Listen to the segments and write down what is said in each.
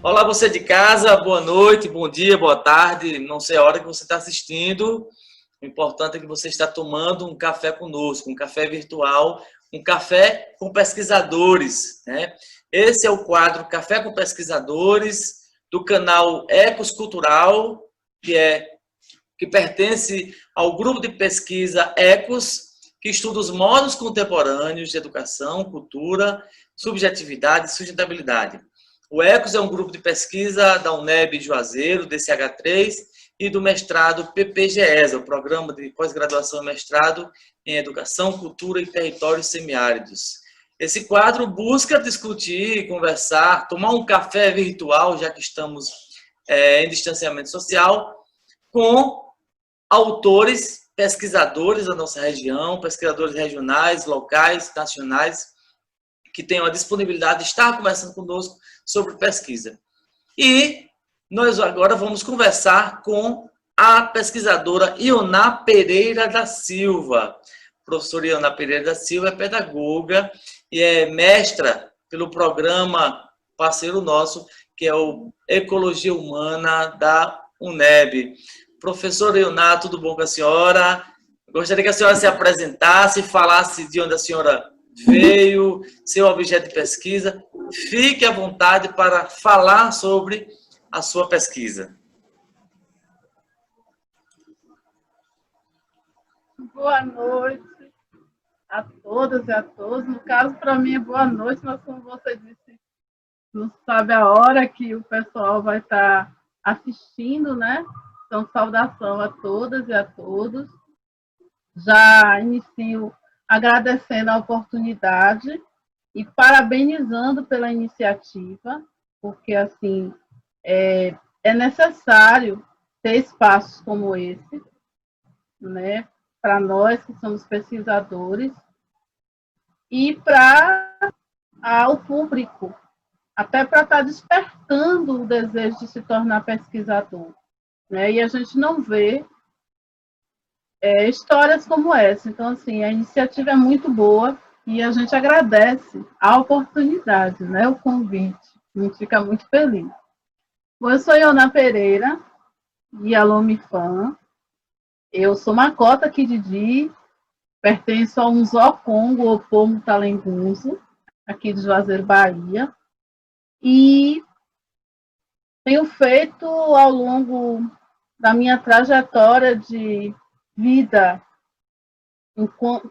Olá, você de casa, boa noite, bom dia, boa tarde, não sei a hora que você está assistindo. O importante é que você está tomando um café conosco, um café virtual, um café com pesquisadores, né? Esse é o quadro Café com Pesquisadores do canal Ecos Cultural, que pertence ao grupo de pesquisa Ecos, que estuda os modos contemporâneos de educação, cultura, subjetividade e sustentabilidade. O ECOS é um grupo de pesquisa da UNEB Juazeiro, DCH3, e do mestrado PPGESA, o Programa de Pós-Graduação e Mestrado em Educação, Cultura e Territórios Semiáridos. Esse quadro busca discutir, conversar, tomar um café virtual, já que estamos em distanciamento social, com autores, pesquisadores da nossa região, pesquisadores regionais, locais, nacionais, que tenham a disponibilidade de estar conversando conosco sobre pesquisa. E nós agora vamos conversar com a pesquisadora Ioná Pereira da Silva. A professora Ioná Pereira da Silva é pedagoga e é mestra pelo programa parceiro nosso, que é o Ecologia Humana da UNEB. Professora Ioná, tudo bom com a senhora? Gostaria que a senhora se apresentasse, falasse de onde a senhora veio, seu objeto de pesquisa. Fique à vontade para falar sobre a sua pesquisa. Boa noite a todas e a todos. No caso, para mim é boa noite, mas como você disse, não sabe a hora que o pessoal vai estar assistindo, né? Então, saudação a todas e a todos. Já inicio agradecendo a oportunidade e parabenizando pela iniciativa, porque, assim, é necessário ter espaços como esse, né, para nós que somos pesquisadores e para o público, até para estar despertando o desejo de se tornar pesquisador, né? E a gente não vê histórias como essa. Então, assim, a iniciativa é muito boa e a gente agradece a oportunidade, né, o convite. A gente fica muito feliz. Bom, eu sou Ioná Pereira, de Alomifã. Eu sou Macota aqui de Di, pertenço ao Nzocongo, o Pomo Talengunzo, aqui de Juazeiro, Bahia. E tenho feito ao longo da minha trajetória de vida,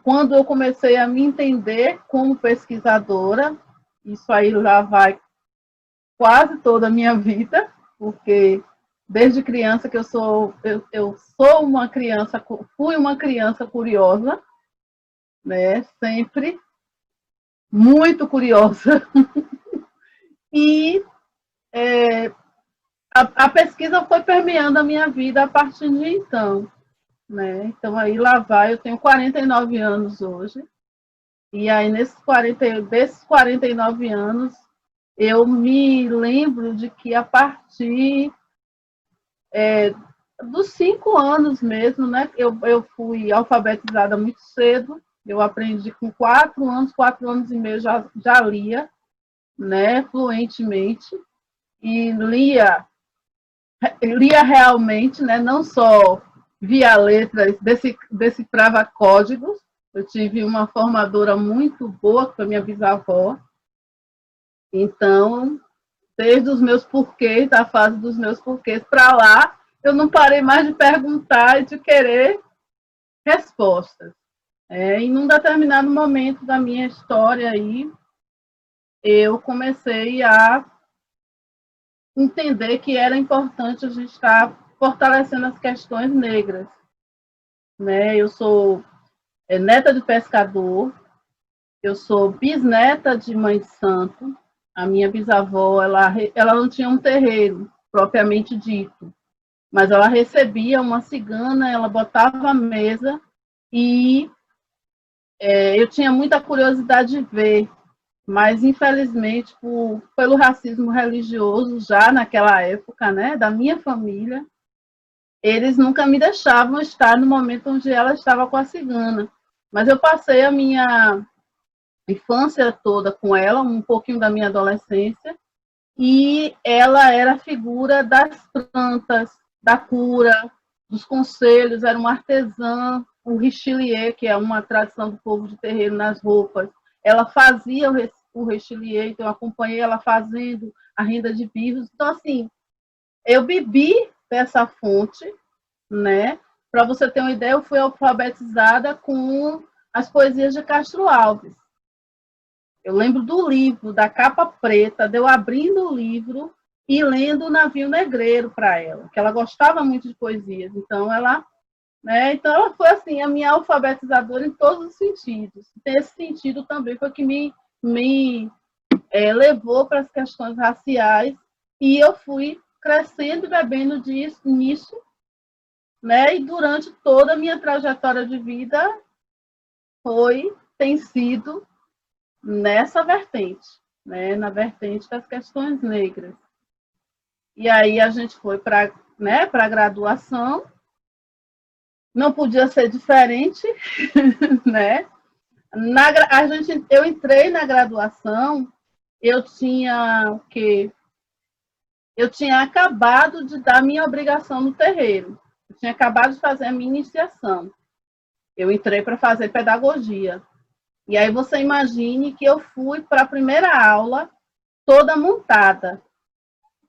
quando eu comecei a me entender como pesquisadora, isso aí já vai quase toda a minha vida, porque desde criança que eu sou uma criança, fui uma criança curiosa, né? Sempre muito curiosa. E a pesquisa foi permeando a minha vida a partir de então, né? Então aí lá vai, eu tenho 49 anos hoje. E aí desses 49 anos, eu me lembro de que a partir dos 5 anos mesmo, né? Eu fui alfabetizada muito cedo. Eu aprendi com 4 anos e meio já lia, né, fluentemente, e lia realmente, né, não só via letras, decifrava códigos. Eu tive uma formadora muito boa, que foi minha bisavó. Então, desde os meus porquês, da fase dos meus porquês para lá, eu não parei mais de perguntar e de querer respostas. Em um determinado momento da minha história aí, eu comecei a entender que era importante a gente estar fortalecendo as questões negras, né? Eu sou neta de pescador, eu sou bisneta de mãe de santo. A minha bisavó, ela não tinha um terreiro propriamente dito, mas ela recebia uma cigana, ela botava a mesa e eu tinha muita curiosidade de ver, mas infelizmente pelo racismo religioso já naquela época, né, da minha família, eles nunca me deixavam estar no momento onde ela estava com a cigana. Mas eu passei a minha infância toda com ela, um pouquinho da minha adolescência, e ela era a figura das plantas, da cura, dos conselhos, era uma artesã, o richelieu, que é uma tradição do povo de terreiro nas roupas, ela fazia o richelieu, então eu acompanhei ela fazendo a renda de vivos. Então, assim, eu bebi dessa fonte, né? Para você ter uma ideia, eu fui alfabetizada com as poesias de Castro Alves. Eu lembro do livro, da capa preta, de eu abrindo o livro e lendo o Navio Negreiro para ela, que ela gostava muito de poesias. Então, ela foi assim, a minha alfabetizadora em todos os sentidos. Esse sentido também foi que me levou para as questões raciais e eu fui crescendo e bebendo nisso, né? E durante toda a minha trajetória de vida tem sido nessa vertente, né? Na vertente das questões negras. E aí a gente foi para, né, para a graduação, não podia ser diferente, né? Eu entrei na graduação, eu tinha o quê? Eu tinha acabado de dar minha obrigação no terreiro. Eu tinha acabado de fazer a minha iniciação. Eu entrei para fazer pedagogia. E aí você imagine que eu fui para a primeira aula toda montada,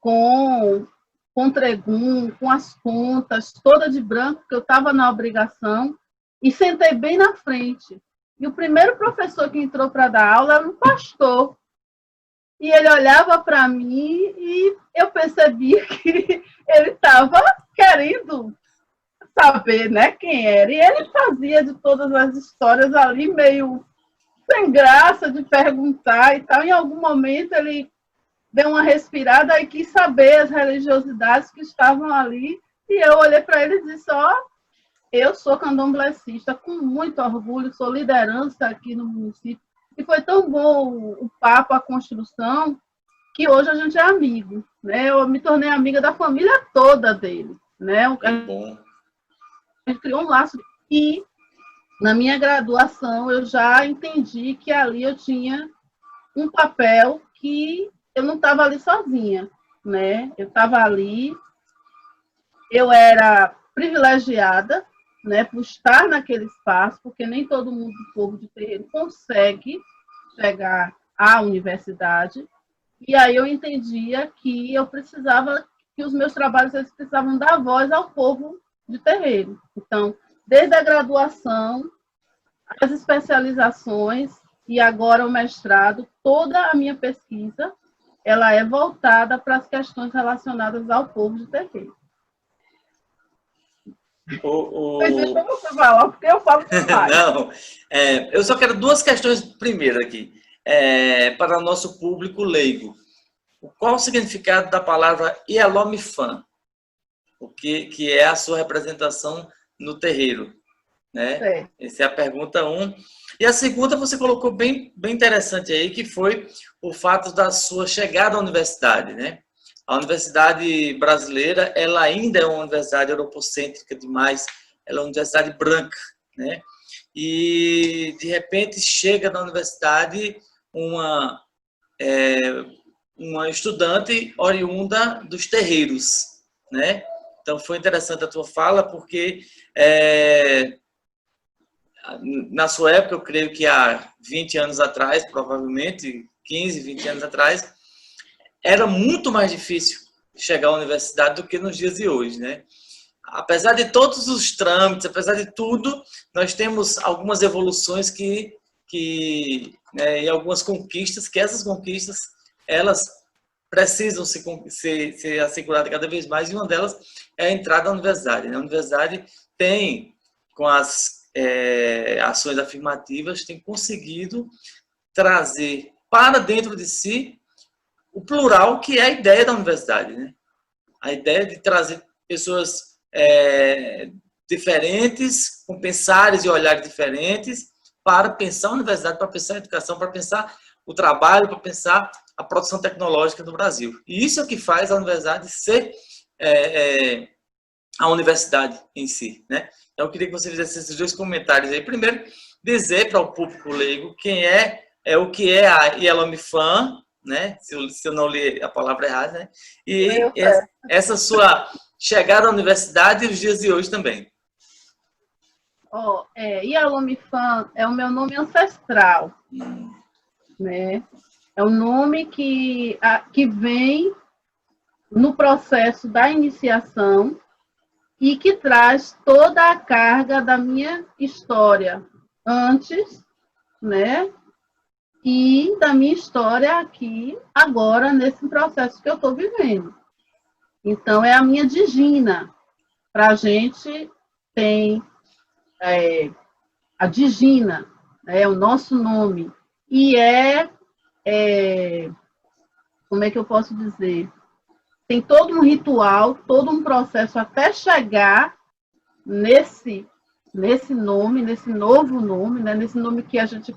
com tregum, com as contas, toda de branco, porque eu estava na obrigação, e sentei bem na frente. E o primeiro professor que entrou para dar aula era um pastor. E ele olhava para mim e eu percebia que ele estava querendo saber, né, quem era. E ele fazia de todas as histórias ali meio sem graça de perguntar e tal. Em algum momento ele deu uma respirada e quis saber as religiosidades que estavam ali. E eu olhei para ele e disse, eu sou candomblessista com muito orgulho, sou liderança aqui no município. E foi tão bom o papo, a construção, que hoje a gente é amigo, né? Eu me tornei amiga da família toda dele, né? A gente criou um laço. E na minha graduação eu já entendi que ali eu tinha um papel que eu não estava ali sozinha, né? Eu estava ali, eu era privilegiada, né, por estar naquele espaço, porque nem todo mundo do povo de terreiro consegue chegar à universidade. E aí eu entendia que eu precisava, que os meus trabalhos eles precisavam dar voz ao povo de terreiro. Então, desde a graduação, as especializações e agora o mestrado, toda a minha pesquisa ela é voltada para as questões relacionadas ao povo de terreiro. Mas deixa você falar, porque eu falo demais. Não, eu só quero duas questões primeiro aqui, para o nosso público leigo. Qual o significado da palavra Ielomifã? O que é a sua representação no terreiro? Né? Essa é a pergunta 1. E a segunda você colocou bem interessante aí, que foi o fato da sua chegada à universidade, né? A universidade brasileira, ela ainda é uma universidade europocêntrica demais, ela é uma universidade branca, né? E, de repente, chega na universidade uma estudante oriunda dos terreiros, né? Então, foi interessante a tua fala, porque na sua época, eu creio que há 20 anos atrás, provavelmente, 15, 20 anos atrás, era muito mais difícil chegar à universidade do que nos dias de hoje, né? Apesar de todos os trâmites, apesar de tudo, nós temos algumas evoluções e algumas conquistas, que essas conquistas, elas precisam ser asseguradas cada vez mais, e uma delas é a entrada na universidade, né? A universidade tem, com as ações afirmativas, tem conseguido trazer para dentro de si o plural, que é a ideia da universidade, né? A ideia de trazer pessoas diferentes, com pensares e olhares diferentes, para pensar a universidade, para pensar a educação, para pensar o trabalho, para pensar a produção tecnológica do Brasil. E isso é o que faz a universidade ser a universidade em si, né? Então, eu queria que você fizesse esses dois comentários aí. Primeiro, dizer para o público leigo o que é a Ielomifã, né? Se eu não li a palavra errada, né? E Meu Deus. essa sua chegada à universidade e os dias de hoje também. Ialomifan é o meu nome ancestral, né? É um nome que vem no processo da iniciação e que traz toda a carga da minha história antes, né? E da minha história aqui, agora, nesse processo que eu estou vivendo. Então, é a minha digina. Para a gente, tem a digina, é o nosso nome. E como é que eu posso dizer? Tem todo um ritual, todo um processo até chegar nesse nome, nesse novo nome, né? Nesse nome que a gente,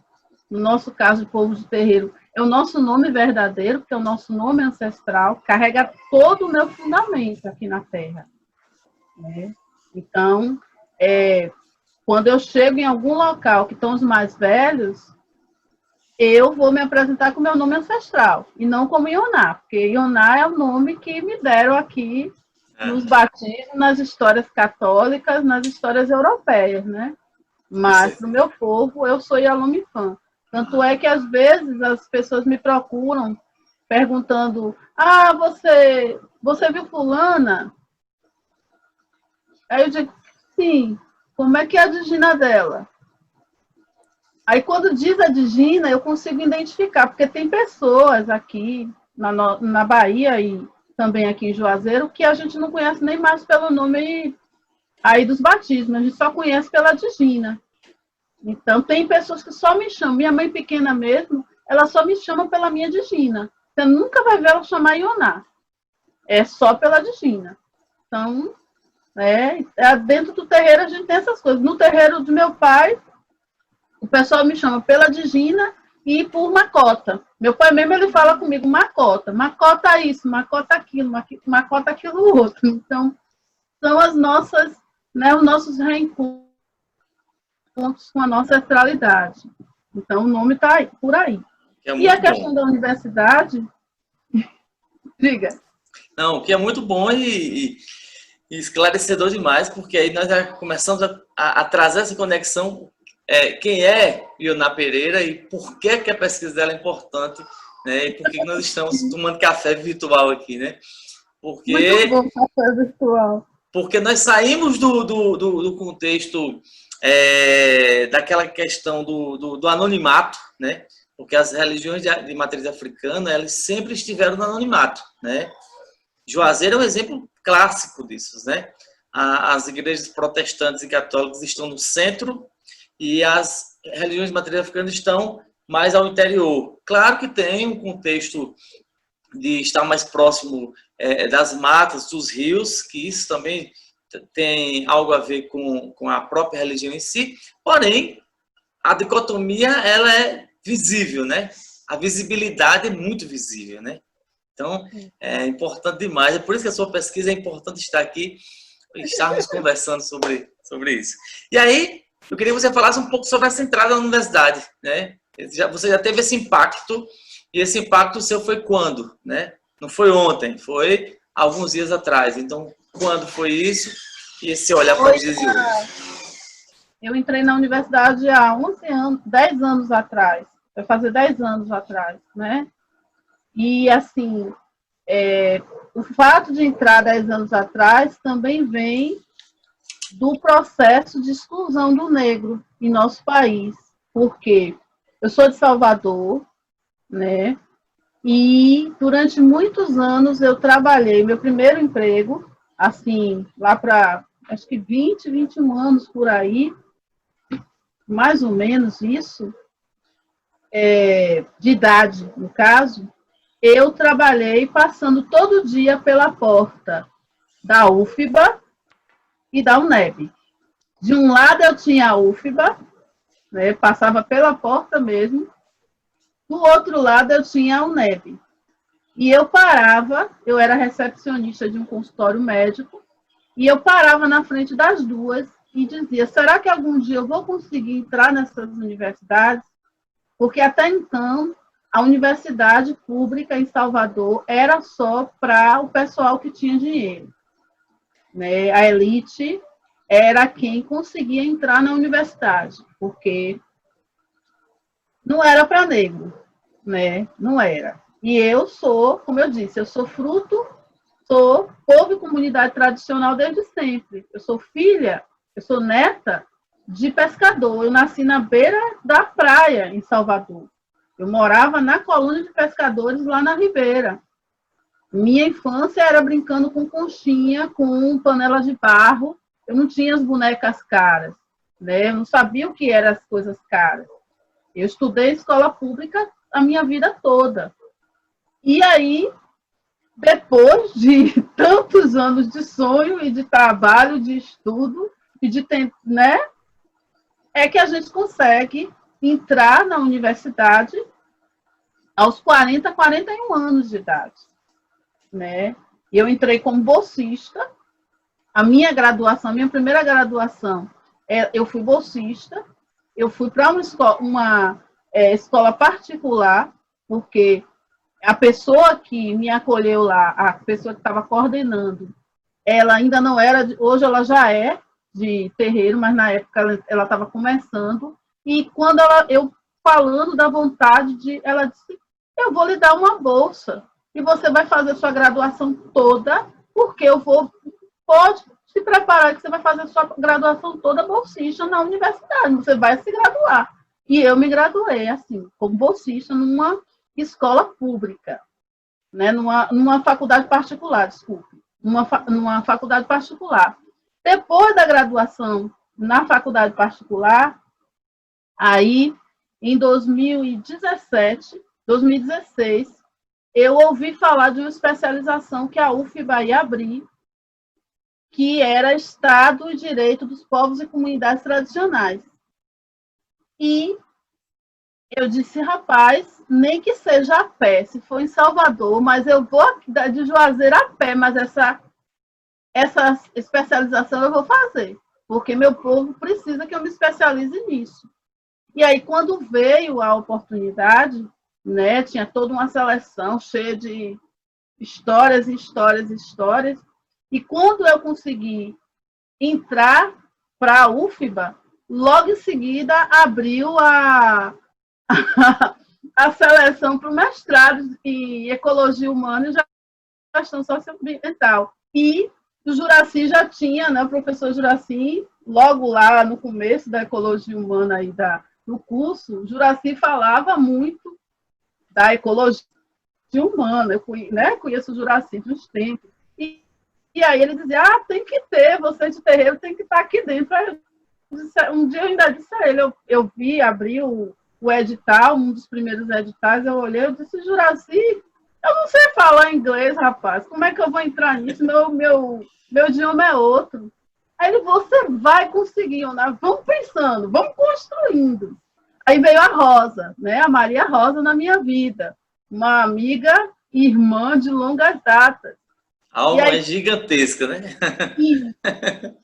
no nosso caso, o povo de terreiro, é o nosso nome verdadeiro, porque é o nosso nome ancestral, carrega todo o meu fundamento aqui na Terra, né? Então, quando eu chego em algum local que estão os mais velhos, eu vou me apresentar com o meu nome ancestral, e não como Ioná, porque Ioná é o nome que me deram aqui nos batismos, nas histórias católicas, nas histórias europeias, né? Mas, no meu povo, eu sou Ialomifan. Tanto é que, às vezes, as pessoas me procuram perguntando: você viu fulana? Aí eu digo: sim. Como é que é a digina dela? Aí, quando diz a digina, eu consigo identificar, porque tem pessoas aqui na Bahia e também aqui em Juazeiro que a gente não conhece nem mais pelo nome aí dos batismos, a gente só conhece pela digina. Então, tem pessoas que só me chamam. Minha mãe pequena mesmo, ela só me chama pela minha digina. Você nunca vai ver ela chamar Ioná. É só pela digina. Então, dentro do terreiro a gente tem essas coisas. No terreiro do meu pai, o pessoal me chama pela digina e por macota. Meu pai mesmo, ele fala comigo, macota. Macota isso, macota aquilo, macota aquilo outro. Então, são as nossas, né, os nossos reencontros com a nossa ancestralidade. Então, o nome está por aí. E a questão da universidade, diga. Não, que é muito bom e esclarecedor demais, porque aí nós já começamos a trazer essa conexão. Quem é Ioná Pereira e por que a pesquisa dela é importante, né? E por que nós estamos tomando café virtual aqui, né? Muito bom café virtual. Porque nós saímos do contexto daquela questão do anonimato, né? Porque as religiões de matriz africana, elas sempre estiveram no anonimato, né? Juazeiro é um exemplo clássico disso, né? As igrejas protestantes e católicas estão no centro e as religiões de matriz africana estão mais ao interior. Claro que tem um contexto de estar mais próximo das matas, dos rios, que isso também tem algo a ver com a própria religião em si, porém, a dicotomia, ela é visível, né? A visibilidade é muito visível, né? Então, é importante demais. É por isso que a sua pesquisa é importante estar aqui e estarmos conversando sobre isso. E aí, eu queria que você falasse um pouco sobre essa entrada na universidade, né? Você já teve esse impacto, e esse impacto seu foi quando, né? Não foi ontem, foi alguns dias atrás. Então, quando foi isso? E esse olhar para os dias de hoje? Eu entrei na universidade há 11 anos, 10 anos atrás. Vai fazer 10 anos atrás, né? E, assim, o fato de entrar 10 anos atrás também vem do processo de exclusão do negro em nosso país. Porque eu sou de Salvador, né? E durante muitos anos eu trabalhei, meu primeiro emprego, assim, lá para, acho que 20, 21 anos por aí, mais ou menos isso, de idade, no caso, eu trabalhei passando todo dia pela porta da UFBA e da UNEB. De um lado eu tinha a UFBA, né, passava pela porta mesmo, do outro lado eu tinha a UNEB. E eu parava, eu era recepcionista de um consultório médico, e eu parava na frente das duas e dizia, será que algum dia eu vou conseguir entrar nessas universidades? Porque até então a universidade pública em Salvador era só para o pessoal que tinha dinheiro, né? A elite era quem conseguia entrar na universidade, porque não era para negro, né? Não era. E eu sou, como eu disse, eu sou fruto, sou povo e comunidade tradicional desde sempre. Eu sou filha, eu sou neta de pescador. Eu nasci na beira da praia, em Salvador. Eu morava na colônia de pescadores lá na Ribeira. Minha infância era brincando com conchinha, com panela de barro. Eu não tinha as bonecas caras, né? Eu não sabia o que eram as coisas caras. Eu estudei em escola pública a minha vida toda. E aí, depois de tantos anos de sonho e de trabalho, de estudo, e de tempo, né? É que a gente consegue entrar na universidade aos 40, 41 anos de idade, né? Eu entrei como bolsista. A minha graduação, minha primeira graduação, eu fui bolsista. Eu fui para uma escola particular, porque a pessoa que me acolheu lá, a pessoa que estava coordenando, ela ainda não era, hoje ela já é de terreiro, mas na época ela estava começando. E quando eu falando da vontade ela disse, eu vou lhe dar uma bolsa e você vai fazer sua graduação toda, porque pode se preparar que você vai fazer sua graduação toda bolsista na universidade, você vai se graduar. E eu me graduei, assim, como bolsista numa escola pública, né? numa faculdade particular, desculpe, numa faculdade particular. Depois da graduação na faculdade particular, aí, em 2016, eu ouvi falar de uma especialização que a UFBA ia abrir, que era Estado e Direito dos Povos e Comunidades Tradicionais. E eu disse, rapaz, nem que seja a pé, se for em Salvador, mas eu vou de Juazeiro a pé, mas essa especialização eu vou fazer, porque meu povo precisa que eu me especialize nisso. E aí, quando veio a oportunidade, né, tinha toda uma seleção cheia de histórias, histórias, histórias, e quando eu consegui entrar para a UFBA, logo em seguida abriu a seleção para o mestrado em Ecologia Humana e Gestão Socioambiental. E o Juraci já tinha, né, o professor Juraci, logo lá no começo da Ecologia Humana aí no curso, o Juraci falava muito da ecologia humana. Eu conheço o Juraci de uns tempos. E aí ele dizia, tem que ter, você de terreiro tem que estar aqui dentro. Um dia eu ainda disse a ele, eu vi, abri o edital, um dos primeiros editais, eu olhei, eu disse, Juraci, eu não sei falar inglês, rapaz, como é que eu vou entrar nisso? Meu idioma é outro. Aí ele, você vai conseguir, né? Vamos pensando, vamos construindo. Aí veio a Rosa, né? A Maria Rosa na minha vida, uma amiga e irmã de longas datas. A alma é gigantesca, né?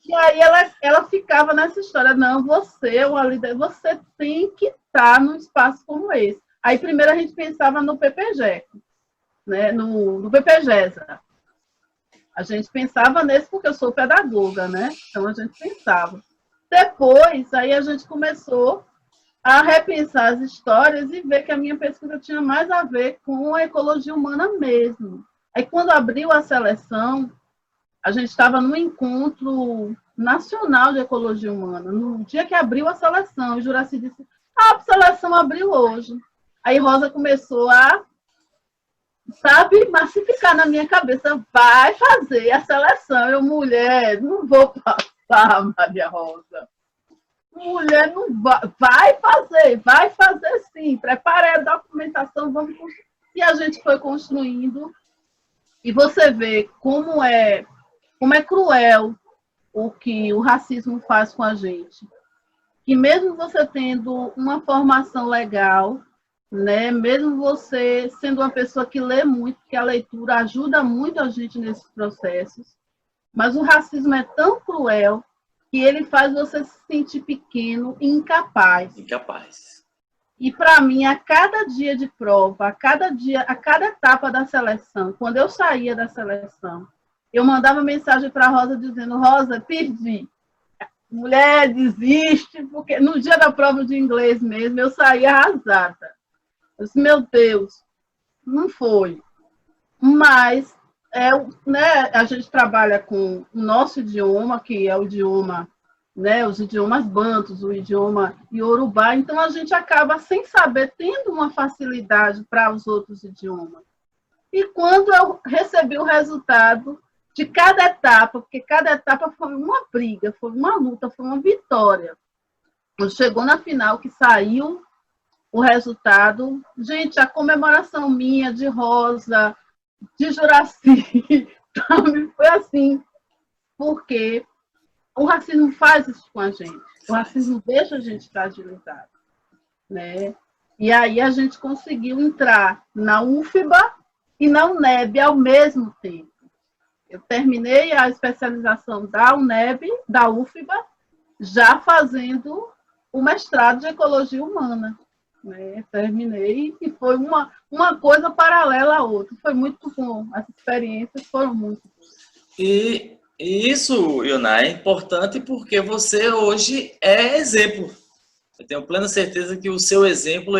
E aí ela ficava nessa história, não, você é uma líder, você tem que estar num espaço como esse. Aí primeiro a gente pensava no PPG, né? no PPGESA. A gente pensava nesse porque eu sou pedagoga, né? Então a gente pensava. Depois, aí a gente começou a repensar as histórias e ver que a minha pesquisa tinha mais a ver com a ecologia humana mesmo. Aí, quando abriu a seleção, a gente estava num encontro nacional de ecologia humana, no dia que abriu a seleção, o Juraci disse, a seleção abriu hoje. Aí Rosa começou a, massificar na minha cabeça, vai fazer a seleção. Eu, mulher, não vou passar, Maria Rosa. Mulher, não vai fazer sim. Preparei a documentação, vamos construir. E a gente foi construindo. E você vê como é cruel o que o racismo faz com a gente. Que mesmo você tendo uma formação legal, né, mesmo você sendo uma pessoa que lê muito, que a leitura ajuda muito a gente nesses processos, mas o racismo é tão cruel que ele faz você se sentir pequeno e incapaz. Incapaz. E para mim, a cada dia de prova, a cada etapa da seleção, quando eu saía da seleção, eu mandava mensagem para a Rosa dizendo: Rosa, perdi. Mulher, desiste, porque no dia da prova de inglês mesmo, eu saí arrasada. Eu disse: meu Deus, não foi. Mas né, a gente trabalha com o nosso idioma, que é o idioma, né, os idiomas bantus, o idioma iorubá, então a gente acaba, sem saber, tendo uma facilidade para os outros idiomas. E quando eu recebi o resultado de cada etapa, porque cada etapa foi uma briga, foi uma luta, foi uma vitória. Quando chegou na final, que saiu o resultado, gente, a comemoração minha de Rosa, de Juraci, também foi assim, porque o racismo faz isso com a gente. O racismo deixa a gente fragilizado, né? E aí a gente conseguiu entrar na UFBA e na UNEB ao mesmo tempo. Eu terminei a especialização da UNEB, da UFBA, já fazendo o mestrado de Ecologia Humana. Né? Terminei e foi uma coisa paralela à outra. Foi muito bom. As experiências foram muito boas. E isso, Ioná, é importante porque você hoje é exemplo. Eu tenho plena certeza que o seu exemplo,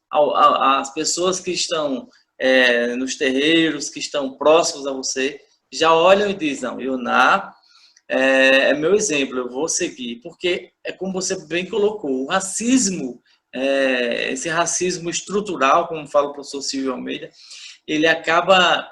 as pessoas que estão nos terreiros, que estão próximos a você, já olham e dizem: não, Ioná é meu exemplo, eu vou seguir. Porque é como você bem colocou, o racismo, esse racismo estrutural, como fala o professor Silvio Almeida, ele acaba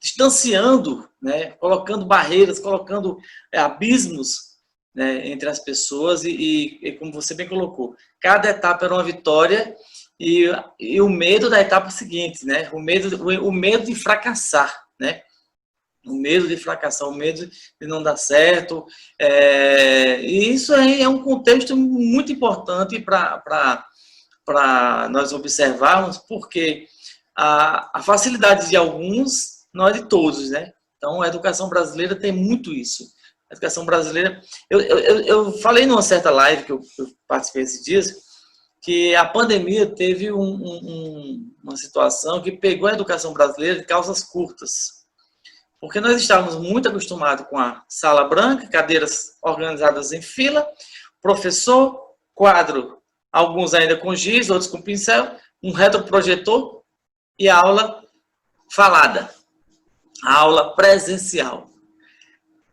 distanciando, né, colocando barreiras, colocando abismos, né, entre as pessoas e como você bem colocou, cada etapa era uma vitória e o medo da etapa seguinte, né, o medo de fracassar, né, o medo de fracassar, o medo de não dar certo, e isso aí é um contexto muito importante para nós observarmos, porque a facilidade de alguns não é de todos, né? Então, a educação brasileira tem muito isso. A educação brasileira... Eu falei numa certa live que eu participei esses dias, que a pandemia teve uma situação que pegou a educação brasileira de calças curtas. Porque nós estávamos muito acostumados com a sala branca, cadeiras organizadas em fila, professor, quadro, alguns ainda com giz, outros com pincel, um retroprojetor e a aula falada, a aula presencial.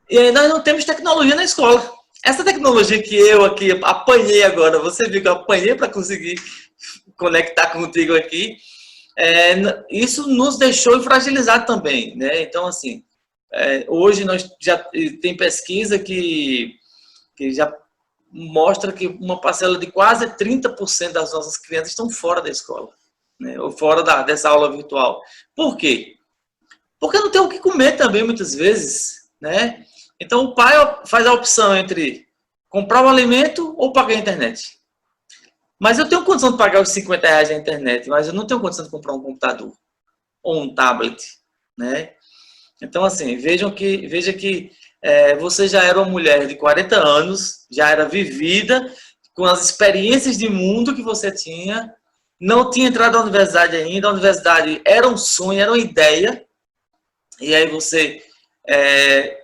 E aí nós não temos tecnologia na escola. Essa tecnologia que eu aqui apanhei agora, você viu que eu apanhei para conseguir conectar contigo aqui, isso nos deixou fragilizados também, né? Então, assim, hoje nós já tem pesquisa que já mostra que uma parcela de quase 30% das nossas crianças estão fora da escola, né? Ou fora dessa aula virtual. Por quê? Porque não tem o que comer também, muitas vezes, né? Então, o pai faz a opção entre comprar um alimento ou pagar a internet. Mas eu tenho condição de pagar os R$50 na internet, mas eu não tenho condição de comprar um computador ou um tablet, né? Então, assim, veja que você já era uma mulher de 40 anos, já era vivida, com as experiências de mundo que você tinha, não tinha entrado na universidade ainda, a universidade era um sonho, era uma ideia, e aí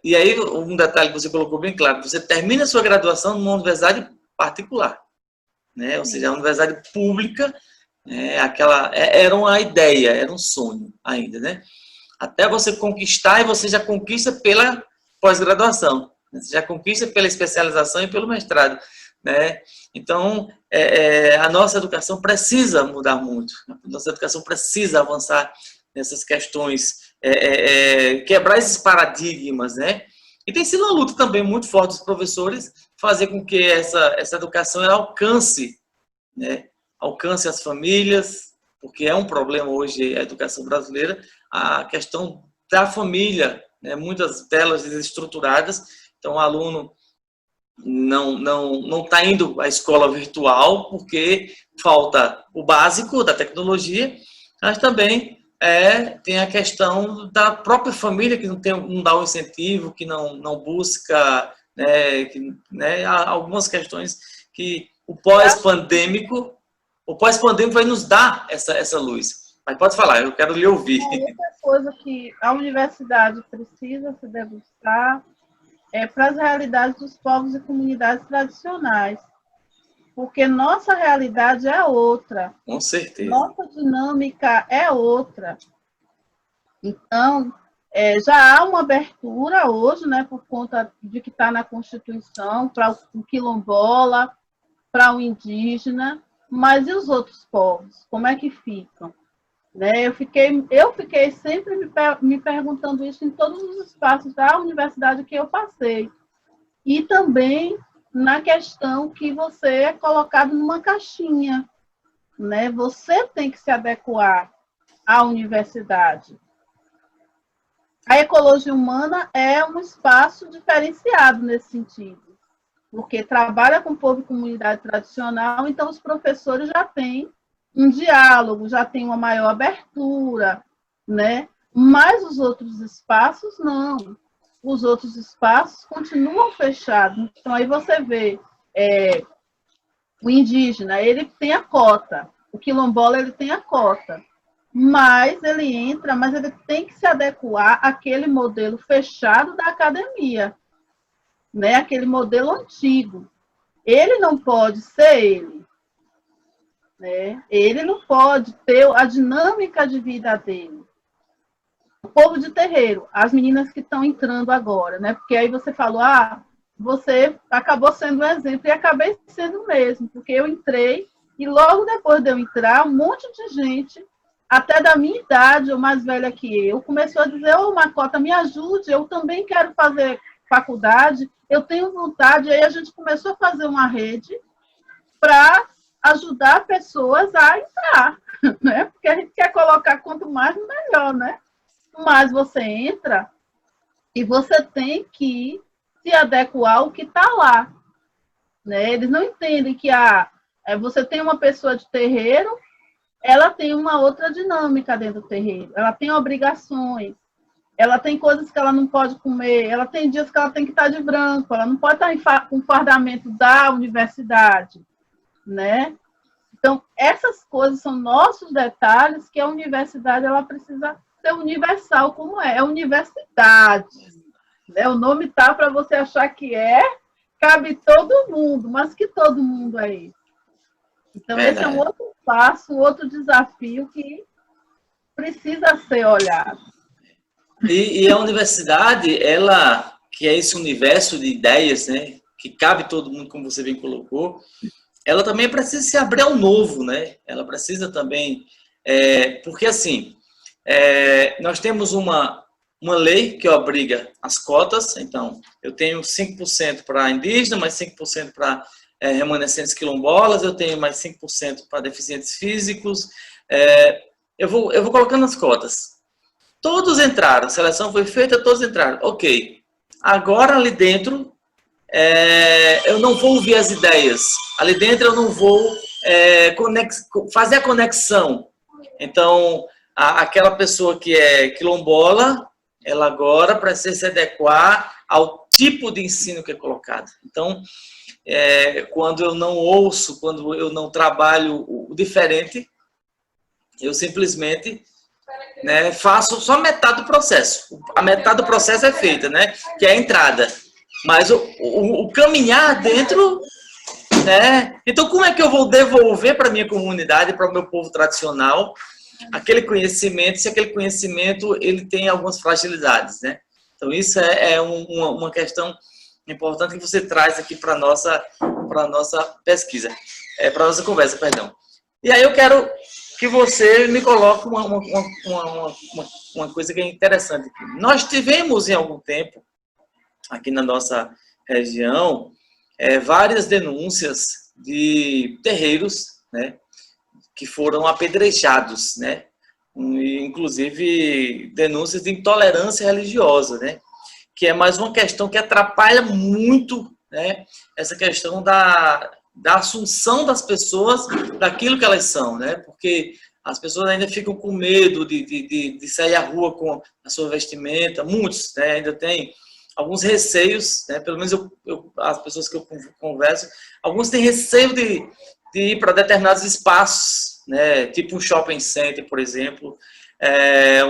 e aí um detalhe que você colocou bem claro, você termina a sua graduação numa universidade particular, né? Ou seja, a universidade pública, era uma ideia, era um sonho ainda, né? Até você conquistar, e você já conquista pela pós-graduação, né? Você já conquista pela especialização e pelo mestrado, né? Então, a nossa educação precisa mudar muito, a nossa educação precisa avançar nessas questões, quebrar esses paradigmas, né? E tem sido uma luta também muito forte dos professores fazer com que essa educação ela alcance, né? Alcance as famílias, porque é um problema hoje a educação brasileira, a questão da família, né? Muitas delas desestruturadas, então o aluno não está indo à escola virtual porque falta o básico da tecnologia, mas também tem a questão da própria família que não dá o incentivo, que não busca, né, há algumas questões que o pós-pandêmico vai nos dar essa luz. Mas pode falar, eu quero lhe ouvir. Outra coisa que a universidade precisa se debruçar é para as realidades dos povos e comunidades tradicionais, porque nossa realidade é outra. Com certeza. Nossa dinâmica é outra. Então, já há uma abertura hoje, né, por conta de que está na Constituição, para o quilombola, para o indígena, mas e os outros povos? Como é que ficam? Né? Eu fiquei sempre me perguntando isso em todos os espaços da universidade que eu passei. E também na questão que você é colocado numa caixinha. Né? Você tem que se adequar à universidade. A ecologia humana é um espaço diferenciado nesse sentido, porque trabalha com o povo e comunidade tradicional, então os professores já têm um diálogo, já tem uma maior abertura, né? Mas os outros espaços, não. Os outros espaços continuam fechados. Então, aí você vê o indígena, ele tem a cota, o quilombola, ele tem a cota, mas ele entra, mas ele tem que se adequar àquele modelo fechado da academia, né? Aquele modelo antigo. Ele não pode ser ele. Né? Ele não pode ter a dinâmica de vida dele. O povo de terreiro, as meninas que estão entrando agora, né? Porque aí você falou, você acabou sendo um exemplo, e acabei sendo mesmo, porque eu entrei, e logo depois de eu entrar, um monte de gente, até da minha idade, ou mais velha que eu, começou a dizer, Macota, me ajude, eu também quero fazer faculdade, eu tenho vontade, aí a gente começou a fazer uma rede para ajudar pessoas a entrar, né? Porque a gente quer colocar quanto mais, melhor, né? Mas você entra e você tem que se adequar ao que está lá, né? Eles não entendem que você tem uma pessoa de terreiro, ela tem uma outra dinâmica dentro do terreiro, ela tem obrigações, ela tem coisas que ela não pode comer, ela tem dias que ela tem que estar de branco, ela não pode estar com fardamento da universidade, né? Então, essas coisas são nossos detalhes que a universidade ela precisa ser universal, como é universidade. Né? O nome tá para você achar que cabe todo mundo, mas que todo mundo é esse? Então, esse é um outro passo, um outro desafio que precisa ser olhado. E a universidade, ela, que é esse universo de ideias, né, que cabe todo mundo, como você bem colocou, ela também precisa se abrir ao novo, né? Ela precisa também... porque, assim, nós temos uma lei que obriga as cotas, então, eu tenho 5% para indígena, mais 5% para remanescentes quilombolas, eu tenho mais 5% para deficientes físicos, eu vou colocando as cotas. Todos entraram, a seleção foi feita, todos entraram. Ok, agora ali dentro, eu não vou ouvir as ideias. Ali dentro eu não vou fazer a conexão. Então, aquela pessoa que é quilombola, ela agora precisa se adequar ao tipo de ensino que é colocado. Então, quando eu não ouço, quando eu não trabalho o diferente, eu simplesmente... né, faço só metade do processo. A metade do processo é feita, né, que é a entrada. Mas o caminhar dentro, né? Então, como é que eu vou devolver para a minha comunidade, para o meu povo tradicional, aquele conhecimento, se aquele conhecimento ele tem algumas fragilidades, né? Então, isso é uma questão importante que você traz aqui para a nossa pesquisa, para a nossa conversa, perdão. E aí eu quero que você me coloque uma coisa que é interessante aqui. Nós tivemos, em algum tempo, aqui na nossa região, várias denúncias de terreiros, né, que foram apedrejados, né, inclusive denúncias de intolerância religiosa, né, que é mais uma questão que atrapalha muito, né, essa questão da assunção das pessoas daquilo que elas são, né, porque as pessoas ainda ficam com medo de sair à rua com a sua vestimenta, muitos, né, ainda tem alguns receios, né? Pelo menos as pessoas que eu converso, alguns têm receio de ir para determinados espaços, né? Tipo um shopping center, por exemplo,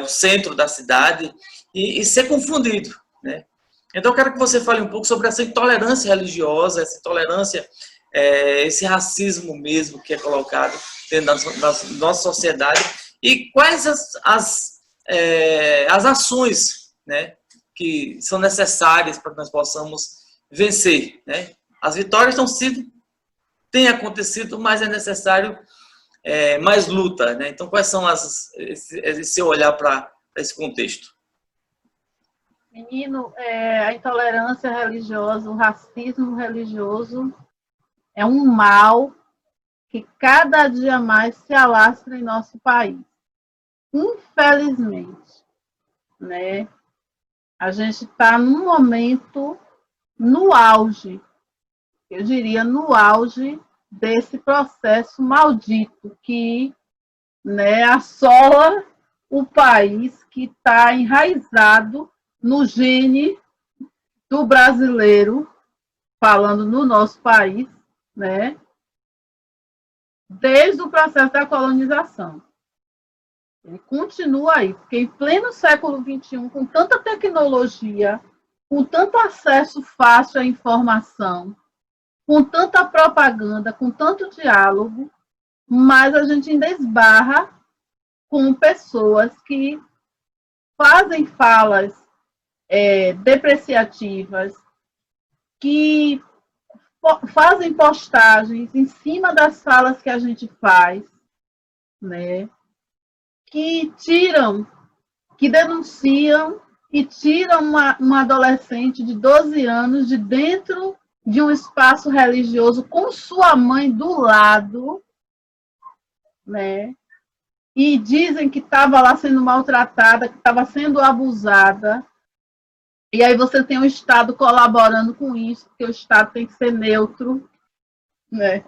o centro da cidade, e ser confundido, né? Então, eu quero que você fale um pouco sobre essa intolerância religiosa, essa intolerância, esse racismo mesmo que é colocado dentro da nossa sociedade, e quais as ações, né, que são necessárias para que nós possamos vencer, né? As vitórias têm acontecido, mas é necessário mais luta, né? Então, quais são esse olhar para esse contexto? Menino, a intolerância religiosa, o racismo religioso é um mal que cada dia mais se alastra em nosso país. Infelizmente, né? A gente está num momento no auge, eu diria no auge desse processo maldito que, né, assola o país, que está enraizado no gene do brasileiro, falando no nosso país, né, desde o processo da colonização. Ele continua aí, porque em pleno século XXI, com tanta tecnologia, com tanto acesso fácil à informação, com tanta propaganda, com tanto diálogo, mas a gente ainda esbarra com pessoas que fazem falas depreciativas, que fazem postagens em cima das falas que a gente faz, né? Que tiram, que denunciam e tiram uma adolescente de 12 anos de dentro de um espaço religioso com sua mãe do lado, né? E dizem que estava lá sendo maltratada, que estava sendo abusada. E aí você tem o Estado colaborando com isso, porque o Estado tem que ser neutro, né?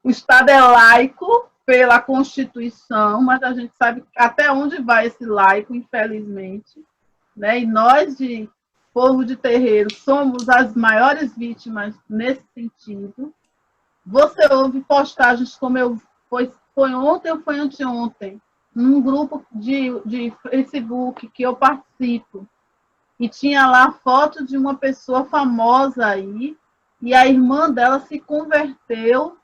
O Estado é laico pela Constituição, mas a gente sabe até onde vai esse laico, infelizmente, né? E nós, de povo de terreiro, somos as maiores vítimas nesse sentido. Você ouve postagens como foi ontem ou foi anteontem, num grupo de Facebook que eu participo, e tinha lá foto de uma pessoa famosa aí, e a irmã dela se converteu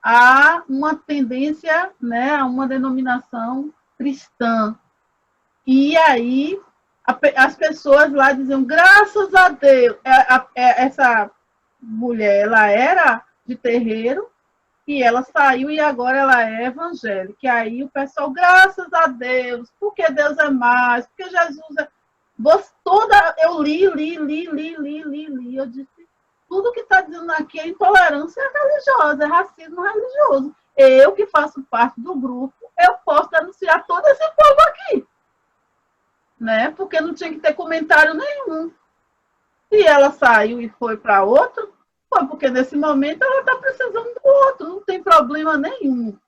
a uma tendência, né, a uma denominação cristã. E aí as pessoas lá diziam, graças a Deus, essa mulher, ela era de terreiro, e ela saiu e agora ela é evangélica. E aí o pessoal, graças a Deus, porque Deus é mais, porque Jesus é... Eu li, eu disse, tudo que está dizendo aqui é intolerância religiosa, é racismo religioso. Eu, que faço parte do grupo, eu posso denunciar todo esse povo aqui, né? Porque não tinha que ter comentário nenhum. E ela saiu e foi para outro, foi porque nesse momento ela está precisando do outro, não tem problema nenhum,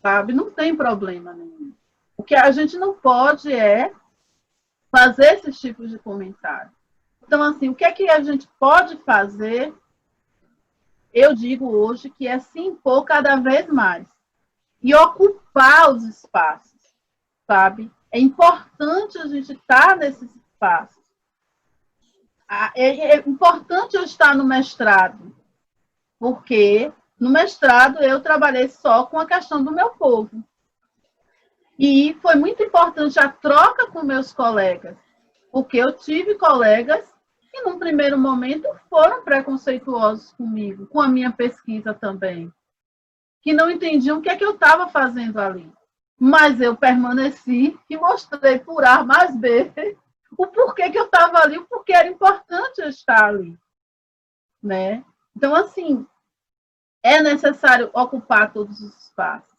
sabe? Não tem problema nenhum. O que a gente não pode é fazer esses tipos de comentário. Então, assim, o que é que a gente pode fazer? Eu digo hoje que é se impor cada vez mais e ocupar os espaços, sabe? É importante a gente estar nesses espaços. É importante eu estar no mestrado, porque no mestrado eu trabalhei só com a questão do meu povo. E foi muito importante a troca com meus colegas, porque eu tive colegas que, num primeiro momento, foram preconceituosos comigo, com a minha pesquisa também, que não entendiam o que é que eu estava fazendo ali. Mas eu permaneci e mostrei por A mais B o porquê que eu estava ali, o porquê era importante eu estar ali, né? Então, assim, é necessário ocupar todos os espaços.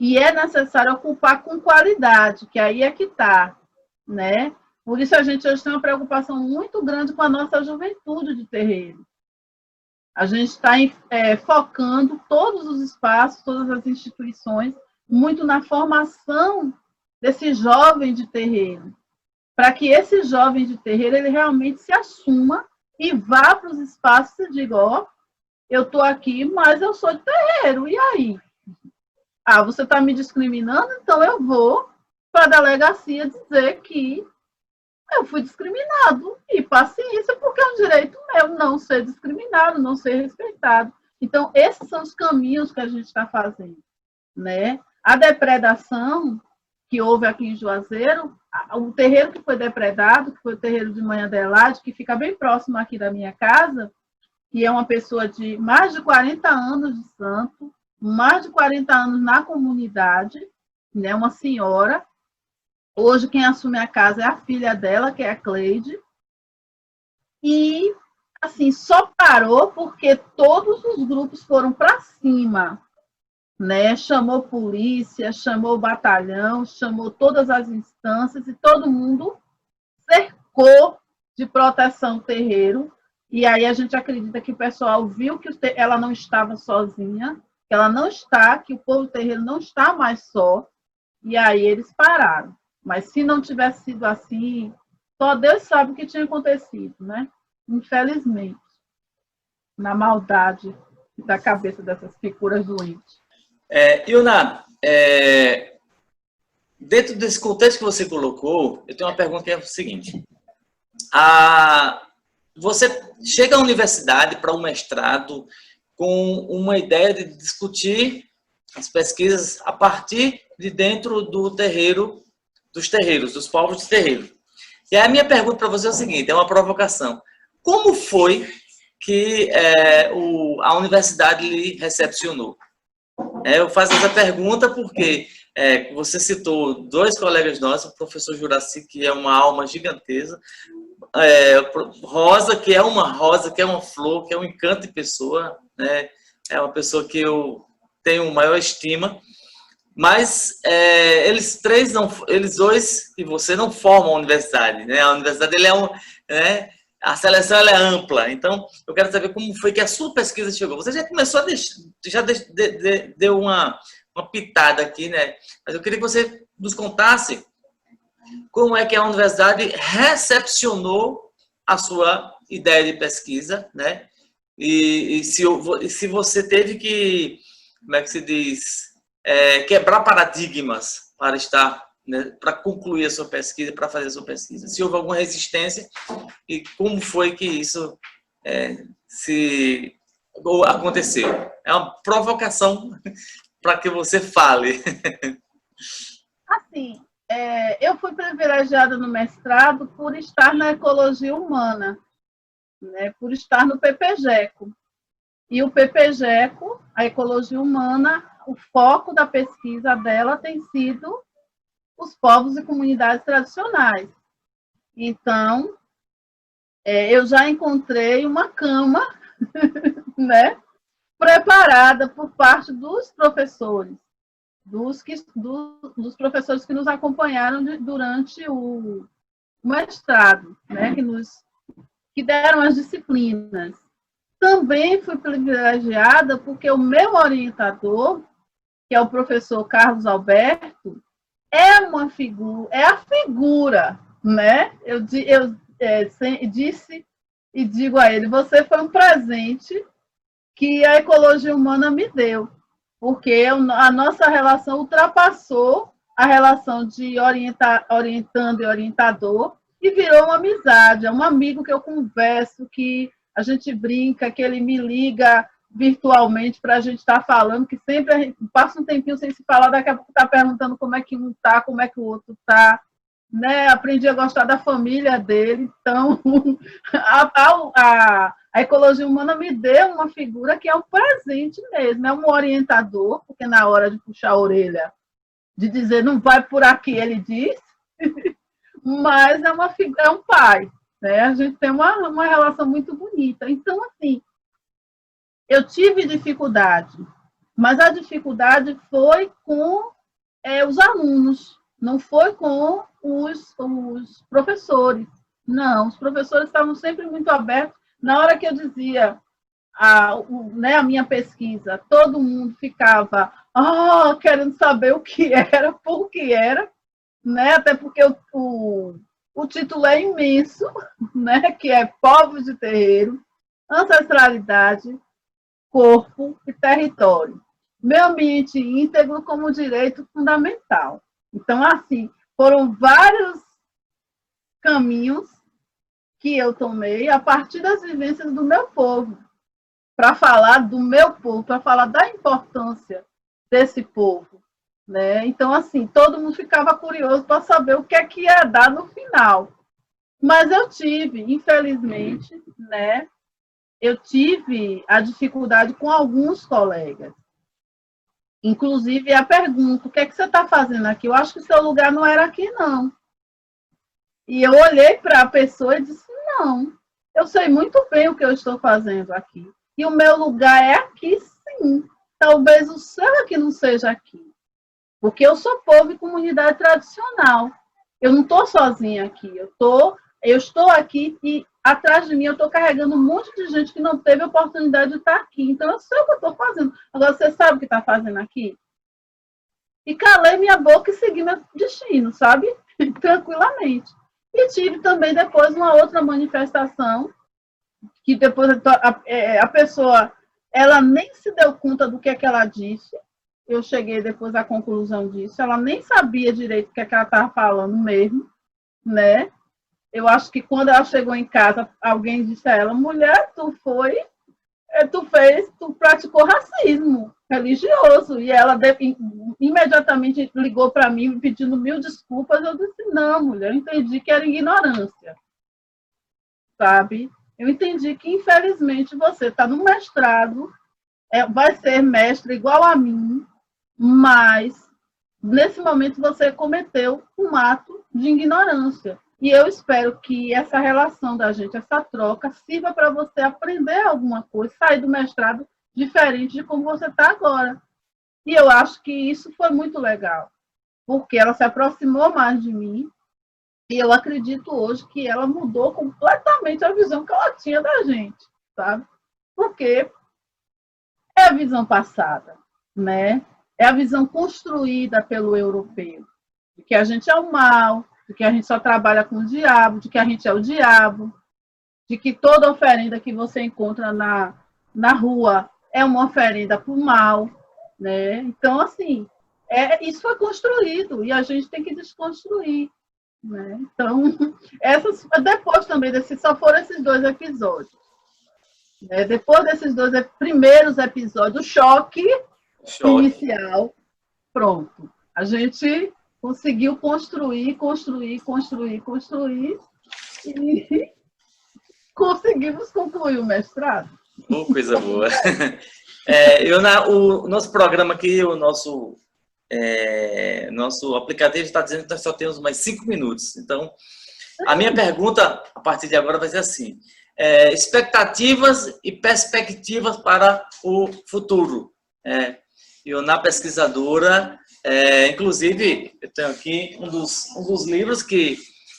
E é necessário ocupar com qualidade, que aí é que está, né? Por isso a gente hoje tem uma preocupação muito grande com a nossa juventude de terreiro. A gente está focando todos os espaços, todas as instituições, muito na formação desse jovem de terreiro, para que esse jovem de terreiro ele realmente se assuma e vá para os espaços e diga, ó, eu estou aqui, mas eu sou de terreiro, e aí? Ah, você está me discriminando, então eu vou para a delegacia dizer que eu fui discriminado. E paciência, porque é um direito meu não ser discriminado, não ser respeitado. Então, esses são os caminhos que a gente está fazendo, né? A depredação que houve aqui em Juazeiro, o terreiro que foi depredado, que foi o terreiro de Mãe Adelaide, que fica bem próximo aqui da minha casa, que é uma pessoa de mais de 40 anos de santo, mais de 40 anos na comunidade, né, uma senhora. Hoje quem assume a casa é a filha dela, que é a Cleide. E, assim, só parou porque todos os grupos foram para cima, né? Chamou polícia, chamou batalhão, chamou todas as instâncias e todo mundo cercou de proteção o terreiro. E aí a gente acredita que o pessoal viu que ela não estava sozinha, que ela não está, que o povo do terreiro não está mais só, e aí eles pararam. Mas se não tivesse sido assim, só Deus sabe o que tinha acontecido, né? Infelizmente, na maldade da cabeça dessas figuras doentes. Ilna, dentro desse contexto que você colocou, eu tenho uma pergunta que é o seguinte. Você chega à universidade para um mestrado com uma ideia de discutir as pesquisas a partir de dentro do terreiro, dos terreiros, dos povos de terreiro. E aí a minha pergunta para você é o seguinte, é uma provocação. Como foi que a universidade lhe recepcionou? Eu faço essa pergunta porque você citou dois colegas nossos, o professor Juraci, que é uma alma gigantesca, Rosa, que é uma flor, que é um encanto de pessoa, né? É uma pessoa que eu tenho maior estima, mas eles dois e você não formam a universidade, né? A universidade né? A seleção ela é ampla, então eu quero saber como foi que a sua pesquisa chegou. Você já começou deu uma pitada aqui, né? Mas eu queria que você nos contasse como é que a universidade recepcionou a sua ideia de pesquisa, né? E se você teve que, como é que se diz, quebrar paradigmas para estar, né, para concluir a sua pesquisa, para fazer a sua pesquisa. Se houve alguma resistência e como foi que isso aconteceu. É uma provocação para que você fale. Assim, eu fui privilegiada no mestrado por estar na ecologia humana, né, por estar no PPGECO. E o PPGECO, a ecologia humana, o foco da pesquisa dela tem sido os povos e comunidades tradicionais. Então, eu já encontrei uma cama, né, preparada por parte dos professores, dos professores que nos acompanharam durante o mestrado, né, que deram as disciplinas. Também fui privilegiada porque o meu orientador, que é o professor Carlos Alberto, é a figura, né? Eu disse e digo a ele, você foi um presente que a ecologia humana me deu, porque a nossa relação ultrapassou a relação de orientando e orientador e virou uma amizade, é um amigo que eu converso, que a gente brinca, que ele me liga virtualmente para a gente estar falando, que sempre a gente passa um tempinho sem se falar, daqui a pouco está perguntando como é que um está, como é que o outro está, né? Aprendi a gostar da família dele, então a ecologia humana me deu uma figura que é um presente mesmo, é um orientador, porque na hora de puxar a orelha, de dizer não vai por aqui, ele diz, mas é um pai, né? A gente tem uma relação muito bonita. Então, assim, eu tive dificuldade, mas a dificuldade foi com os alunos, não foi com os professores. Não, os professores estavam sempre muito abertos. Na hora que eu dizia a minha pesquisa, todo mundo ficava querendo saber o que era, por que era, né? Até porque O título é imenso, né? Que é Povos de Terreiro, Ancestralidade, Corpo e Território. Meio ambiente íntegro como direito fundamental. Então, assim, foram vários caminhos que eu tomei a partir das vivências do meu povo, para falar do meu povo, para falar da importância desse povo, né? Então, assim, todo mundo ficava curioso para saber o que é que ia dar no final. Mas eu tive, infelizmente, né? Eu tive a dificuldade com alguns colegas. Inclusive, a pergunta, o que é que você está fazendo aqui? Eu acho que seu lugar não era aqui, não. E eu olhei para a pessoa e disse, não, eu sei muito bem o que eu estou fazendo aqui. E o meu lugar é aqui, sim. Talvez o seu aqui não seja aqui. Porque eu sou povo e comunidade tradicional. Eu não estou sozinha aqui. Eu estou aqui e atrás de mim eu estou carregando um monte de gente que não teve oportunidade de estar aqui. Então eu sei o que eu estou fazendo. Agora, você sabe o que está fazendo aqui? E calei minha boca e segui meu destino, sabe? Tranquilamente. E tive também depois uma outra manifestação, que depois a pessoa ela nem se deu conta do que é que ela disse. Eu cheguei depois à conclusão disso. Ela nem sabia direito o que é que ela estava falando mesmo, né? Eu acho que quando ela chegou em casa, alguém disse a ela, mulher, tu praticou racismo religioso. E ela imediatamente ligou para mim pedindo 1000 desculpas. Eu disse, não, mulher, eu entendi que era ignorância, sabe? Eu entendi que, infelizmente, você está no mestrado, vai ser mestre igual a mim, mas, nesse momento, você cometeu um ato de ignorância. E eu espero que essa relação da gente, essa troca, sirva para você aprender alguma coisa, sair do mestrado diferente de como você está agora. E eu acho que isso foi muito legal, porque ela se aproximou mais de mim, e eu acredito hoje que ela mudou completamente a visão que ela tinha da gente, sabe? Porque é a visão passada, né? É a visão construída pelo europeu, de que a gente é o mal, de que a gente só trabalha com o diabo, de que a gente é o diabo, de que toda oferenda que você encontra na rua é uma oferenda para o mal, né? Então, assim, isso foi construído e a gente tem que desconstruir, né? Então, depois também só foram esses 2 episódios. Né? Depois desses 2 primeiros episódios, o choque inicial, pronto. A gente conseguiu construir e conseguimos concluir o mestrado. Coisa boa. O nosso programa aqui, o nosso aplicativo está dizendo que nós só temos mais 5 minutos. Então, a minha pergunta, a partir de agora, vai ser assim. Expectativas e perspectivas para o futuro. Ioná, pesquisadora, inclusive, eu tenho aqui um dos livros que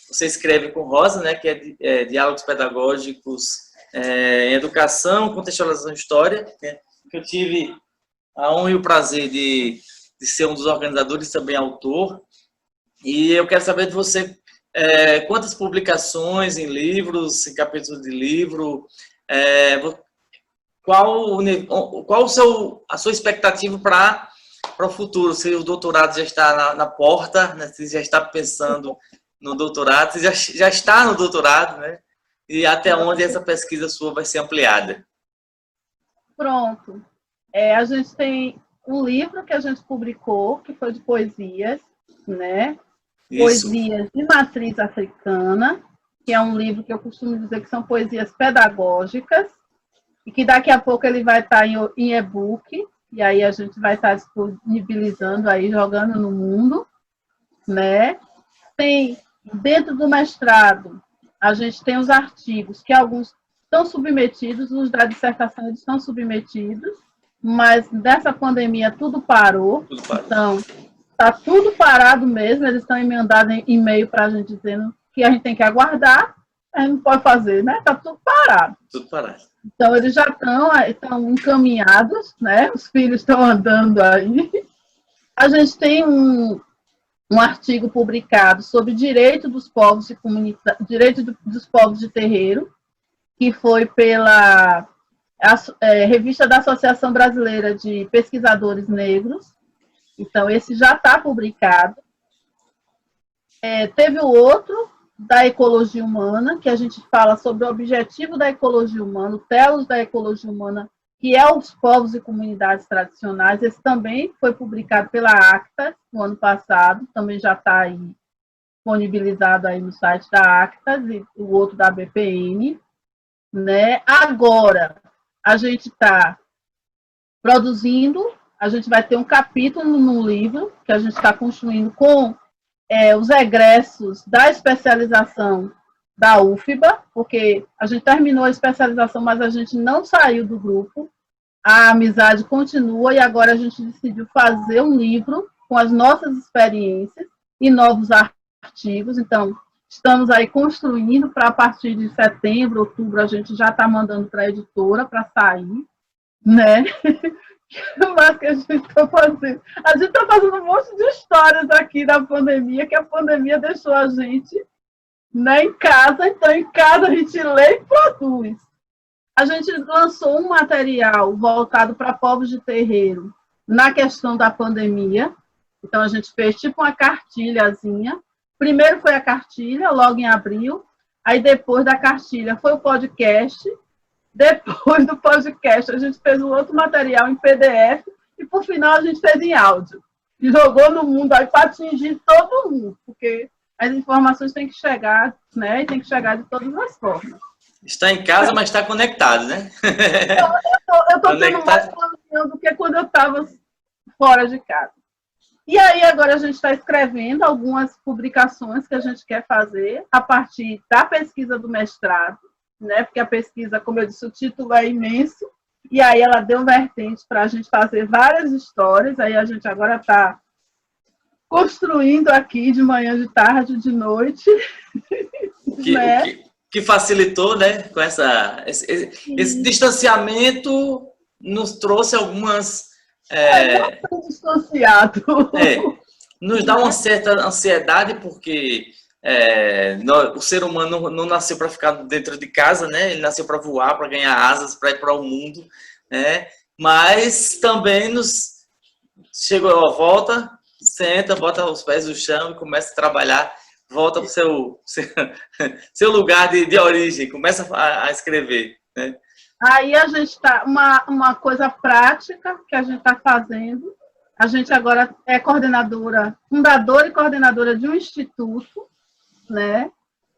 você escreve com Rosa, né, que é Diálogos Pedagógicos em Educação, Contextualização e História, né, que eu tive a honra e o prazer de ser um dos organizadores e também autor. E eu quero saber de você quantas publicações em livros, em capítulos de livro, qual a sua expectativa para o futuro? Se o doutorado já está na porta, né? Se já está pensando no doutorado, se já está no doutorado, né? E até onde essa pesquisa sua vai ser ampliada? Pronto. A gente tem um livro que a gente publicou, que foi de poesias, né? Isso. Poesias de matriz africana, que é um livro que eu costumo dizer que são poesias pedagógicas, e que daqui a pouco ele vai estar em e-book, e aí a gente vai estar disponibilizando aí, jogando no mundo, né? Tem, dentro do mestrado, a gente tem os artigos, que alguns estão submetidos, os da dissertação eles estão submetidos, mas dessa pandemia tudo parou. Então, está tudo parado mesmo, eles estão emendando e-mail para a gente dizendo que a gente tem que aguardar, a gente não pode fazer, né? Está tudo parado. Tudo parado. Então, eles já estão encaminhados, né? Os filhos estão andando aí. A gente tem um artigo publicado sobre direito dos povos e direito dos povos de terreiro, que foi pela revista da Associação Brasileira de Pesquisadores Negros. Então, esse já está publicado. Teve o outro, da ecologia humana, que a gente fala sobre o objetivo da ecologia humana, o telos da ecologia humana, que é os povos e comunidades tradicionais. Esse também foi publicado pela Actas no ano passado, também já está aí disponibilizado aí no site da Actas, e o outro da BPN. Né? Agora, a gente está produzindo, a gente vai ter um capítulo no livro que a gente está construindo com os egressos da especialização da UFBA, porque a gente terminou a especialização, mas a gente não saiu do grupo, a amizade continua, e agora a gente decidiu fazer um livro com as nossas experiências e novos artigos. Então, estamos aí construindo para, a partir de setembro, outubro, a gente já está mandando para a editora para sair, né? Mas que a gente está fazendo? A gente está fazendo um monte de histórias aqui da pandemia, que a pandemia deixou a gente, né, em casa. Então, em casa a gente lê e produz. A gente lançou um material voltado para povos de terreiro na questão da pandemia. Então, a gente fez tipo uma cartilhazinha. Primeiro foi a cartilha, logo em abril. Aí, depois da cartilha, foi o podcast. Depois do podcast, a gente fez um outro material em PDF e, por final, a gente fez em áudio. E jogou no mundo aí para atingir todo mundo, porque as informações têm que chegar, né? E tem que chegar de todas as formas. Está em casa, mas está conectado, né? Eu estou tendo mais conexão do que quando eu estava fora de casa. E aí, agora a gente está escrevendo algumas publicações que a gente quer fazer a partir da pesquisa do mestrado, né? Porque a pesquisa, como eu disse, o título é imenso, e aí ela deu vertente para a gente fazer várias histórias. Aí a gente agora está construindo aqui de manhã, de tarde, de noite. Né? Que facilitou, né? Com esse distanciamento, nos trouxe algumas... Não tão distanciado. Nos dá uma certa ansiedade, porque... o ser humano não nasceu para ficar dentro de casa, né? Ele nasceu para voar, para ganhar asas, para ir para o mundo, né? Mas também chegou a volta, senta, bota os pés no chão e começa a trabalhar, volta para o seu lugar de origem, começa a escrever, né? Aí a gente está, uma coisa prática que a gente está fazendo, a gente agora é fundadora e coordenadora de um instituto, né?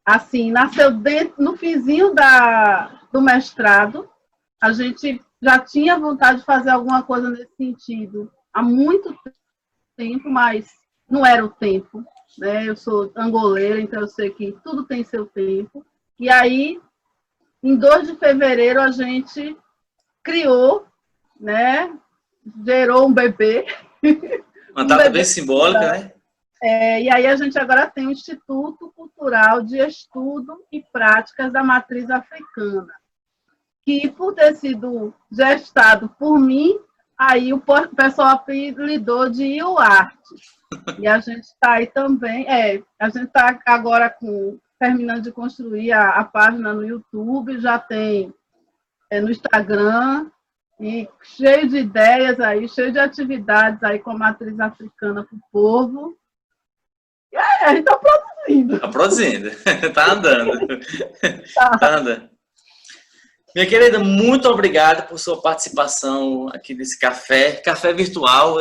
Assim, nasceu no finzinho do mestrado. A gente já tinha vontade de fazer alguma coisa nesse sentido há muito tempo, mas não era o tempo, né? Eu sou angoleira, então eu sei que tudo tem seu tempo. E aí, em 2 de fevereiro, a gente criou, né? Gerou um bebê. Uma data bem simbólica, né? E aí a gente agora tem o Instituto Cultural de Estudo e Práticas da Matriz Africana, que, por ter sido gestado por mim, aí o pessoal apelidou de IUARTE. E a gente está aí também, a gente está agora terminando de construir a página no YouTube, já tem no Instagram, e cheio de ideias aí, cheio de atividades aí com a Matriz Africana para o povo. A gente está produzindo. Está produzindo, está andando. Tá andando. Minha querida, muito obrigado por sua participação aqui nesse café virtual.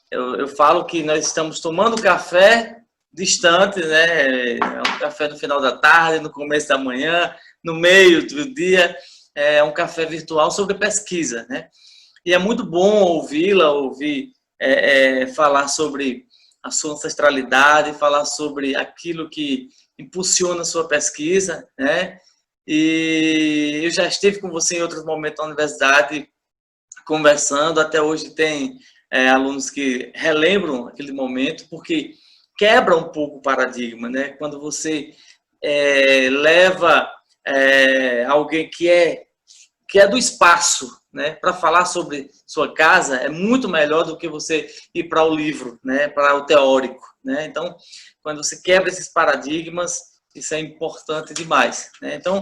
Eu falo que nós estamos tomando café distante, né? É um café no final da tarde, no começo da manhã, no meio do dia. É um café virtual sobre pesquisa, né? E é muito bom ouvi-la, falar sobre a sua ancestralidade, falar sobre aquilo que impulsiona a sua pesquisa, né? E eu já estive com você em outros momentos na universidade, conversando. Até hoje tem alunos que relembram aquele momento, porque quebra um pouco o paradigma, né? Quando você leva alguém que é que é do espaço, né? Para falar sobre sua casa é muito melhor do que você ir para o livro, né? Para o teórico, né? Então, quando você quebra esses paradigmas, isso é importante demais, né? Então,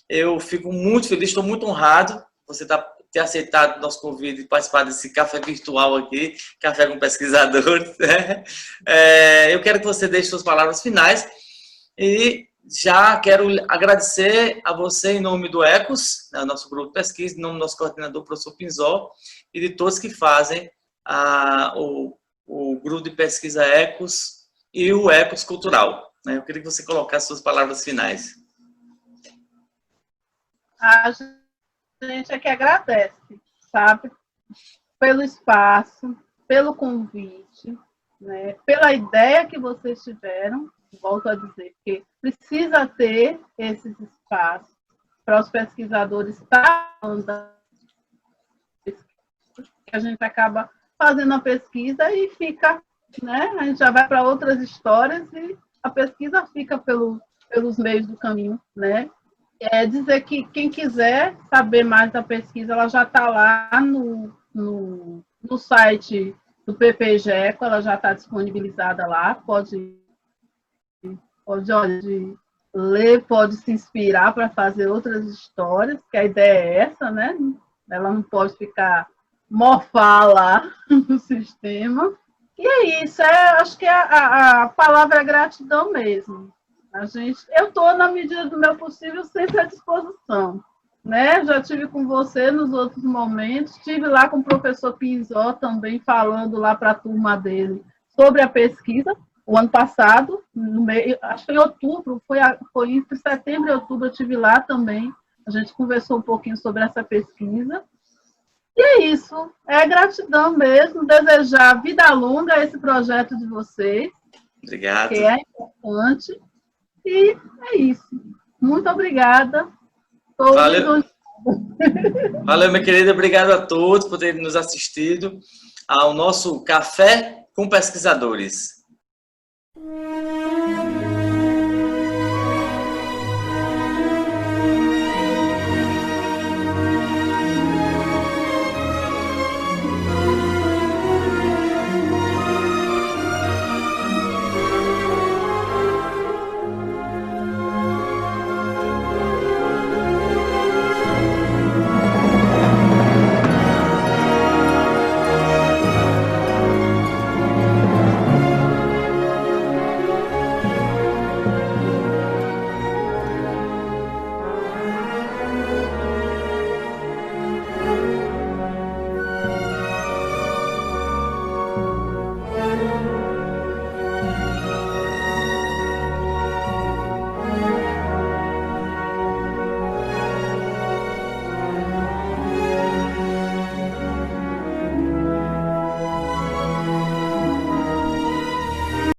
eu fico muito feliz, estou muito honrado você ter aceitado o nosso convite e participar desse café virtual aqui, Café com Pesquisadores, né? Eu quero que você deixe suas palavras finais e já quero agradecer a você em nome do ECOS, né, nosso grupo de pesquisa, em nome do nosso coordenador, professor Pinzó, e de todos que fazem o grupo de pesquisa ECOS e o ECOS Cultural, né? Eu queria que você colocasse suas palavras finais. A gente é que agradece, sabe? Pelo espaço, pelo convite, né? Pela ideia que vocês tiveram, volto a dizer, porque precisa ter esses espaços para os pesquisadores estarem, que a gente acaba fazendo a pesquisa e fica, né? A gente já vai para outras histórias e a pesquisa fica pelos meios do caminho, né? É dizer que quem quiser saber mais da pesquisa, ela já está lá no site do PPGECO, ela já está disponibilizada lá, pode ler, pode se inspirar para fazer outras histórias, que a ideia é essa, né? Ela não pode ficar morfar lá no sistema. E é isso, acho que a palavra é gratidão mesmo. Eu estou, na medida do meu possível, sempre à disposição. Né? Já estive com você nos outros momentos, estive lá com o professor Pinzó também, falando lá para a turma dele sobre a pesquisa, o ano passado, acho que foi em outubro, foi entre setembro e outubro, eu estive lá também, a gente conversou um pouquinho sobre essa pesquisa. E é isso, é gratidão mesmo, desejar vida longa a esse projeto de vocês. Obrigado. Que é importante. E é isso. Muito obrigada. Valeu. Valeu, minha querida. Obrigado a todos por terem nos assistido ao nosso Café com Pesquisadores.